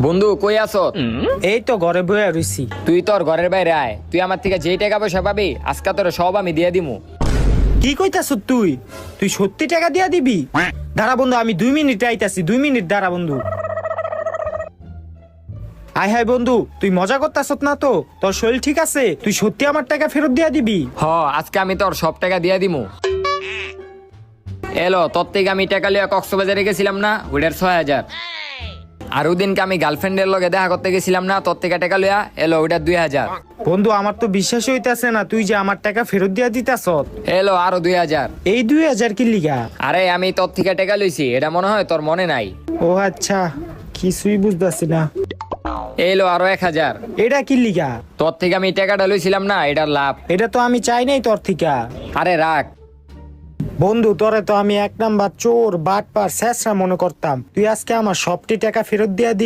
বন্ধু কই আছো? এই তো ঘরে বইয়া রইছি। তুই তোর ঘরের বাইরে আয়, তুই আমার থেকে যেই টাকা পয়সা পাবি আজকে তোর সব আমি দিয়ে দিমু। কি কইতাছ তুই? তুই সত্যি টাকা দিয়া দিবি? দাঁড়া বন্ধু, আমি 2 মিনিট আইতাছি, 2 মিনিট দাঁড়া বন্ধু। আয় হায় বন্ধু, তুই মজা করতাছ না তো? তোর শরীর ঠিক আছে? তুই সত্যি আমার টাকা ফেরত দিয়া দিবি? হ, আজকে আমি তোর সব টাকা দিয়ে দিমু। এলো, তোর থেকে আমি টাকা লিয়া কক্সবাজারে গেছিলাম না, ওইটার 6,000। আর ওদিনকে আমি গার্লফ্রেন্ডের লগে দেখা করতে গেছিলাম না, তোর থেকে টাকা লিয়া এলো ওইটার 2,000। বন্ধু আমার তো বিশ্বাসই হইতাছে না তুই যে আমার টাকা ফেরত দিয়া দিতাছ। এলো আরো 2,000। এই 2,000 কি লিগা? আরে আমি তোর থেকে টাকা লইছি, এটা মনে হয় তোর মনে নাই। ও আচ্ছা, কিছুই বুঝতাছি না। এলো আরো 1,000। এটা কি লিগা? তোর থেকে আমি টাকাটা লইছিলাম না, এটার লাভ। এটা তো আমি চাই নাই তোর থেকে। আরে রাখ। বন্ধু তোরে তো আমি 1 নাম্বার চোর বাটপার শেষরা মনে করতাম, তুই আজকে আমার সবটি টাকা ফেরত দিয়া দিলি।